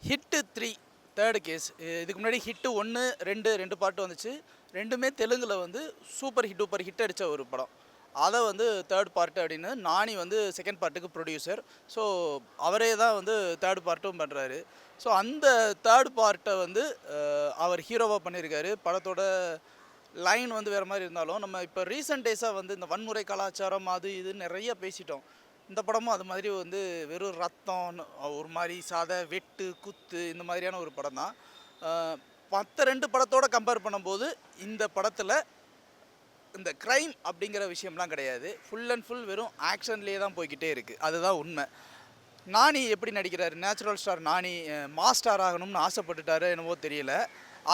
Hit 3 third case. இதுக்கு முன்னாடி hit 1, 2 part வந்துச்சு. 2மே தெலுங்குல வந்து சூப்பர் ஹிட் அடித்த ஒரு படம். அதை வந்து தேர்ட் பார்ட் அப்படின்னு நானி வந்து செகண்ட் பார்ட்டுக்கு ப்ரொடியூசர். ஸோ அவரே தான் வந்து தேர்ட் பார்ட்டும் பண்ணுறாரு. ஸோ அந்த தேர்ட் பார்ட்டை வந்து அவர் ஹீரோவாக பண்ணியிருக்காரு. படத்தோட லைன் வந்து வேறு மாதிரி இருந்தாலும் நம்ம இப்போ ரீசெண்ட் டேஸாக வந்து இந்த வன்முறை கலாச்சாரம் அது இது நிறைய பேசிட்டோம். இந்த படமும் அது மாதிரி வந்து வெறும் ரத்தம், ஒரு மாதிரி சாத வெட்டு குத்து இந்த மாதிரியான ஒரு படம் தான். மற்ற 2 படத்தோட கம்பேர் பண்ணும்போது இந்த படத்தில் இந்த க்ரைம் அப்படிங்கிற விஷயம்லாம் கிடையாது. ஃபுல் அண்ட் ஃபுல் வெறும் ஆக்ஷன்லேயே தான் போய்கிட்டே இருக்குது. அதுதான் உண்மை. நானி எப்படி நடிக்கிறாரு, நேச்சுரல் ஸ்டார் நானி மாஸ் ஸ்டார் ஆகணும்னு ஆசைப்பட்டுட்டாரு என்னவோ தெரியல.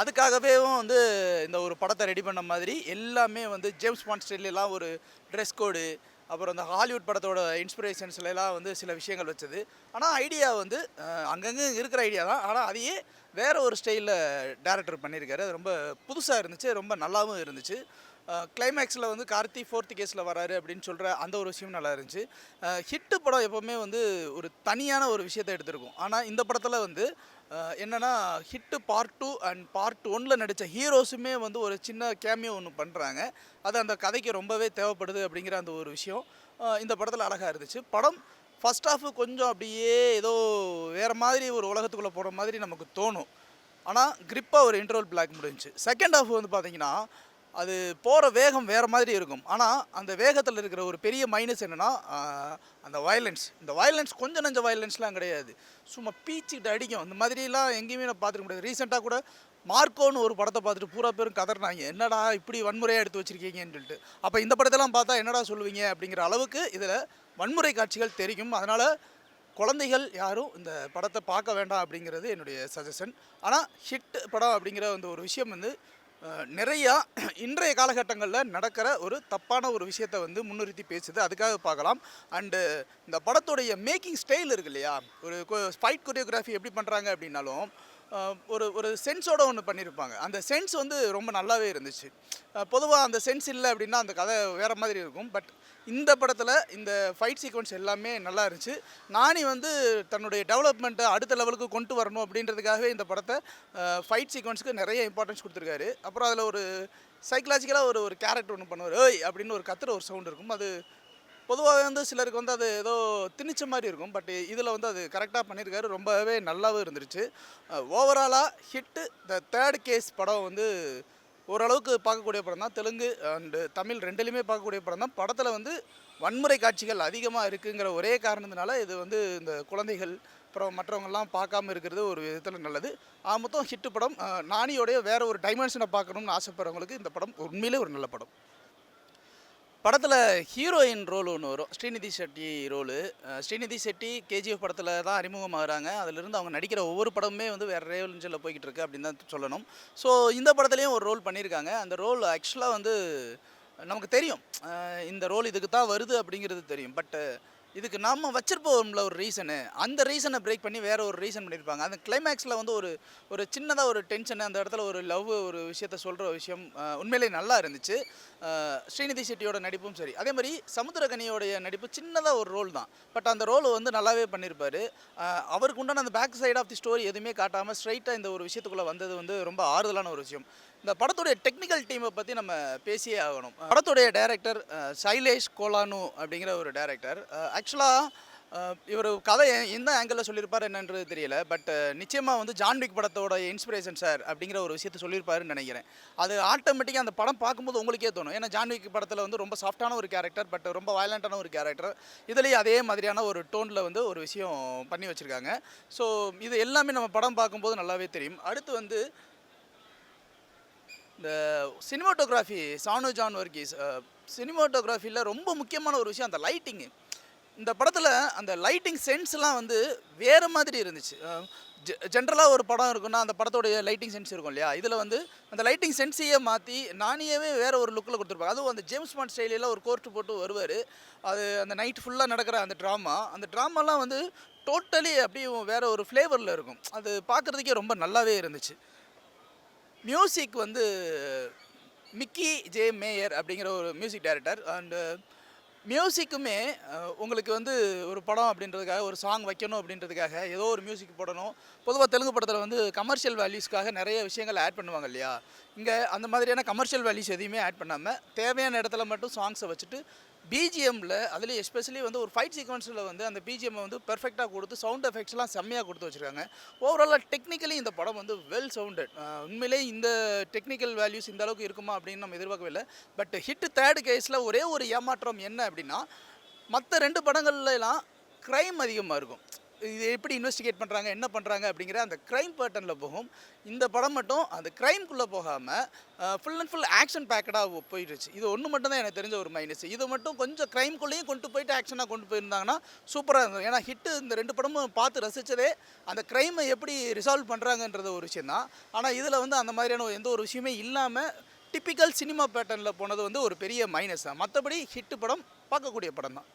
அதுக்காகவே வந்து இந்த ஒரு படத்தை ரெடி பண்ண மாதிரி எல்லாமே வந்து ஜேம்ஸ் பாண்ட் ஸ்டைல்லாம் ஒரு ட்ரெஸ் கோடு, அப்புறம் இந்த ஹாலிவுட் படத்தோட இன்ஸ்பிரேஷன்ஸ்லாம் வந்து சில விஷயங்கள் வச்சது. ஆனால் ஐடியா வந்து அங்கங்கே இருக்கிற ஐடியா தான். ஆனால் அதையே வேறு ஒரு ஸ்டைலில் டேரக்டர் பண்ணியிருக்காரு. அது ரொம்ப புதுசாக இருந்துச்சு, ரொம்ப நல்லாவும் இருந்துச்சு. கிளைமேக்ஸில் வந்து கார்த்தி 4th கேஸில் வராரு அப்படின்னு சொல்கிற அந்த ஒரு விஷயம் நல்லா இருந்துச்சு. ஹிட்டு படம் எப்போவுமே வந்து ஒரு தனியான ஒரு விஷயத்தை எடுத்திருக்கும். ஆனால் இந்த படத்தில் வந்து என்னென்னா ஹிட்டு பார்ட் 2 அண்ட் பார்ட் 1ல் நடித்த ஹீரோஸுமே வந்து ஒரு சின்ன கேமியோ ஒன்று பண்ணுறாங்க. அது அந்த கதைக்கு ரொம்பவே தேவைப்படுது அப்படிங்கிற அந்த ஒரு விஷயம் இந்த படத்தில் அழகாக இருந்துச்சு. படம் ஃபஸ்ட் ஹாஃபு கொஞ்சம் அப்படியே ஏதோ வேறு மாதிரி ஒரு உலகத்துக்குள்ளே போகிற மாதிரி நமக்கு தோணும். ஆனால் கிரிப்பாக ஒரு இன்டர்வல் பிளாக் முடிஞ்சிச்சு. செகண்ட் ஹாஃப் வந்து பார்த்திங்கன்னா அது போகிற வேகம் வேறு மாதிரி இருக்கும். ஆனால் அந்த வேகத்தில் இருக்கிற ஒரு பெரிய மைனஸ் என்னென்னா அந்த வயலன்ஸ். இந்த வயலன்ஸ் கொஞ்சம் நஞ்ச வயலன்ஸ்லாம் கிடையாது. சும்மா பீச்சிக்கிட்டு அடிக்கும். இந்த மாதிரிலாம் எங்கேயுமே நான் பார்த்துக்க முடியாது. ரீசெண்டாக கூட மார்க்கோன்னு ஒரு படத்தை பார்த்துட்டு பூரா பேரும் கதறினாங்க, என்னடா இப்படி வன்முறையாக எடுத்து வச்சுருக்கீங்கன்னு சொல்லிட்டு. அப்போ இந்த படத்தெல்லாம் பார்த்தா என்னடா சொல்லுவீங்க அப்படிங்கிற அளவுக்கு இதில் வன்முறை காட்சிகள் தெரியும். அதனால் குழந்தைகள் யாரும் இந்த படத்தை பார்க்க வேண்டாம் அப்படிங்கிறது என்னுடைய சஜஷன். ஆனால் ஹிட் படம் அப்படிங்கிற அந்த ஒரு விஷயம் வந்து நிறையா இன்றைய காலகட்டங்களில் நடக்கிற ஒரு தப்பான ஒரு விஷயத்தை வந்து முன்னிறுத்தி பேசுது. அதுக்காக பார்க்கலாம். அண்டு இந்த படத்துடைய மேக்கிங் ஸ்டைல் இருக்கு இல்லையா, ஒரு ஃபைட் கொரியோகிராஃபி எப்படி பண்ணுறாங்க அப்படின்னாலும் ஒரு ஒரு சென்ஸோடு ஒன்று பண்ணியிருப்பாங்க. அந்த சென்ஸ் வந்து ரொம்ப நல்லாவே இருந்துச்சு. பொதுவாக அந்த சென்ஸ் இல்லை அப்படின்னா அந்த கதை வேறு மாதிரி இருக்கும். பட் இந்த படத்தில் இந்த ஃபைட் சீக்வன்ஸ் எல்லாமே நல்லா இருந்துச்சு. நானி வந்து தன்னுடைய டெவலப்மெண்ட்டை அடுத்த லெவலுக்கு கொண்டு வரணும் அப்படின்றதுக்காகவே இந்த படத்தை ஃபைட் சீக்வன்ஸுக்கு நிறைய இம்பார்ட்டன்ஸ் கொடுத்துருக்காரு. அப்புறம் அதில் ஒரு சைக்கலாஜிக்கலாக ஒரு கேரக்டர் ஒன்று பண்ணுவார். ஏய் அப்படின்னு ஒரு கத்துற ஒரு சவுண்ட் இருக்கும். அது பொதுவாக வந்து சிலருக்கு வந்து அது ஏதோ திணிச்ச மாதிரி இருக்கும். பட் இதில் வந்து அது கரெக்டாக பண்ணியிருக்காரு. ரொம்பவே நல்லாவும் இருந்துருச்சு. ஓவராலாக ஹிட்டு த தேர்ட் கேஸ் படம் வந்து ஓரளவுக்கு பார்க்கக்கூடிய படம் தான். தெலுங்கு அண்டு தமிழ் 2லையுமே பார்க்கக்கூடிய படம் தான். படத்தில் வந்து வன்முறை காட்சிகள் அதிகமாக இருக்குங்கிற ஒரே காரணத்தினால இது வந்து இந்த குழந்தைகள் அப்புறம் மற்றவங்கெல்லாம் பார்க்காம இருக்கிறது ஒரு விதத்தில் நல்லது. மொத்தம் ஹிட்டு படம். நானியோடைய வேறு ஒரு டைமென்ஷனை பார்க்கணும்னு ஆசைப்படுறவங்களுக்கு இந்த படம் உண்மையிலே ஒரு நல்ல படம். படத்தில் ஹீரோயின் ரோல் ஒன்று வரும், ஸ்ரீநிதி ஷெட்டி ரோலு. ஸ்ரீநிதி ஷெட்டி கேஜிஎஃப் படத்தில் தான் அறிமுகமாகறாங்க. அதிலிருந்து அவங்க நடிக்கிற ஒவ்வொரு படமுமே வந்து வேறு ரேஞ்சில் போய்கிட்டு இருக்கு அப்படின்னு தான் சொல்லணும். ஸோ இந்த படத்துலேயும் ஒரு ரோல் பண்ணியிருக்காங்க. அந்த ரோல் ஆக்சுவலாக வந்து நமக்கு தெரியும், இந்த ரோல் இதுக்கு தான் வருது அப்படிங்கிறது தெரியும். பட் இதுக்கு நம்ம வச்சிருப்போம்ல ஒரு ரீசனு, அந்த ரீசனை பிரேக் பண்ணி வேறு ஒரு ரீசன் பண்ணியிருப்பாங்க. அந்த கிளைமேக்ஸில் வந்து ஒரு சின்னதாக ஒரு டென்ஷன், அந்த இடத்துல ஒரு லவ் ஒரு விஷயத்த சொல்கிற விஷயம் உண்மையிலே நல்லா இருந்துச்சு. ஸ்ரீநிதி ஷெட்டியோட நடிப்பும் சரி. அதே மாதிரி சமுத்திரகனியோடைய நடிப்பு சின்னதாக ஒரு ரோல் தான். பட் அந்த ரோல் வந்து நல்லாவே பண்ணியிருப்பார். அவருக்கு உண்டான அந்த back side of the story எதுவுமே காட்டாமல் ஸ்ட்ரைட்டாக இந்த ஒரு விஷயத்துக்குள்ளே வந்தது வந்து ரொம்ப ஆறுதலான ஒரு விஷயம். இந்த படத்துடைய டெக்னிக்கல் டீமை பற்றி நம்ம பேசியே ஆகணும். படத்துடைய டைரக்டர் சைலேஷ் கோலானு அப்படிங்கிற ஒரு டைரக்டர். ஆக்சுவலாக இவர் கதை எந்த ஆங்கிளில் சொல்லியிருப்பார் என்னன்றது தெரியல. பட் நிச்சயமாக வந்து ஜான்விக் படத்தோட இன்ஸ்பிரேஷன் சார் அப்படிங்கிற ஒரு விஷயத்தை சொல்லியிருப்பாருன்னு நினைக்கிறேன். அது ஆட்டோமேட்டிக்காக அந்த படம் பார்க்கும்போது உங்களுக்கே தோணும். ஏன்னா ஜான்விக் படத்தில் வந்து ரொம்ப சாஃப்டான ஒரு கேரக்டர், பட் ரொம்ப வயலண்ட்டான ஒரு கேரக்டர். இதுலேயும் அதே மாதிரியான ஒரு டோனில் வந்து ஒரு விஷயம் பண்ணி வச்சுருக்காங்க. ஸோ இது எல்லாமே நம்ம படம் பார்க்கும்போது நல்லாவே தெரியும். அடுத்து வந்து இந்த சினிமாட்டோகிராஃபி, சானு ஜான் வர்கீஸ். சினிமாட்டோகிராஃபியில் ரொம்ப முக்கியமான ஒரு விஷயம் அந்த லைட்டிங்கு. இந்த படத்தில் அந்த லைட்டிங் சென்ஸ்லாம் வந்து வேறு மாதிரி இருந்துச்சு. ஜென்ரலாக ஒரு படம் இருக்குன்னா அந்த படத்தோடைய லைட்டிங் சென்ஸ் இருக்கும் இல்லையா, இதில் வந்து அந்த லைட்டிங் சென்ஸையே மாற்றி நானியவே வேறு ஒரு லுக்கில் கொடுத்துருப்பாங்க. அதுவும் அந்த ஜேம்ஸ் பாண்ட் ஸ்டைலில் ஒரு கோர்ட்டு போட்டு வருவார். அது அந்த நைட் ஃபுல்லாக நடக்கிற அந்த ட்ராமாலாம் வந்து டோட்டலி அப்படியும் வேறு ஒரு ஃப்ளேவரில் இருக்கும். அது பார்க்குறதுக்கே ரொம்ப நல்லாவே இருந்துச்சு. மியூசிக் வந்து மிக்கி ஜே மேயர் அப்படிங்கிற ஒரு மியூசிக் டைரக்டர். அண்டு மியூசிக்குமே உங்களுக்கு வந்து ஒரு படம் அப்படின்றதுக்காக ஒரு சாங் வைக்கணும் அப்படின்றதுக்காக ஏதோ ஒரு மியூசிக் போடணும். பொதுவாக தெலுங்கு படத்தில் வந்து கமர்ஷியல் வேல்யூஸ்க்காக நிறைய விஷயங்கள் ஆட் பண்ணுவாங்க இல்லையா? இங்கே அந்த மாதிரியான கமர்ஷியல் வேல்யூஸ் எதையுமே ஆட் பண்ணாமல் தேவையான இடத்துல மட்டும் சாங்ஸை வச்சுட்டு பிஜிஎம்மில் அதுலேயும் எஸ்பெஷலி வந்து ஒரு ஃபைட் சீக்வன்ஸில் வந்து அந்த பிஜிஎம்மை வந்து பெர்ஃபெக்டாக கொடுத்து சவுண்ட் எஃபெக்ட்ஸ்லாம் செம்மையாக கொடுத்து வச்சுருக்காங்க. ஓவராலாக டெக்னிக்கலி இந்த படம் வந்து வெல் சவுண்டட். உண்மையிலே இந்த டெக்னிக்கல் வேல்யூஸ் இந்த அளவுக்கு இருக்குமா அப்படின்னு நம்ம எதிர்பார்க்கவே இல்லை. பட் ஹிட் தேர்ட் கேஸில் ஒரே ஒரு ஏமாற்றம் என்ன அப்படின்னா, மற்ற 2 படங்கள்லாம் க்ரைம் அதிகமாக இருக்கும். இது எப்படி இன்வெஸ்டிகேட் பண்ணுறாங்க, என்ன பண்ணுறாங்க அப்படிங்கிற அந்த க்ரைம் பேட்டர்னில் போகும். இந்த படம் மட்டும் அந்த க்ரைம்குள்ளே போகாமல் ஃபுல் அண்ட் ஃபுல் ஆக்ஷன் பேக்கடாக போயிடுச்சு. இது ஒன்று மட்டும் தான் எனக்கு தெரிஞ்ச ஒரு மைனஸ். இது மட்டும் கொஞ்சம் க்ரைம்குள்ளேயும் கொண்டு போயிட்டு ஆக்ஷனாக கொண்டு போயிருந்தாங்கன்னா சூப்பராக இருந்தது. ஏன்னா ஹிட்டு இந்த 2 படமும் பார்த்து ரசித்ததே அந்த க்ரைமை எப்படி ரிசால்வ் பண்ணுறாங்கன்றது ஒரு விஷயம் தான். ஆனால் இதில் வந்து அந்த மாதிரியான எந்த ஒரு விஷயமே இல்லாமல் டிப்பிக்கல் சினிமா பேட்டர்னில் போனது வந்து ஒரு பெரிய மைனஸ் தான். மற்றபடி ஹிட்டு படம் பார்க்கக்கூடிய படம் தான்.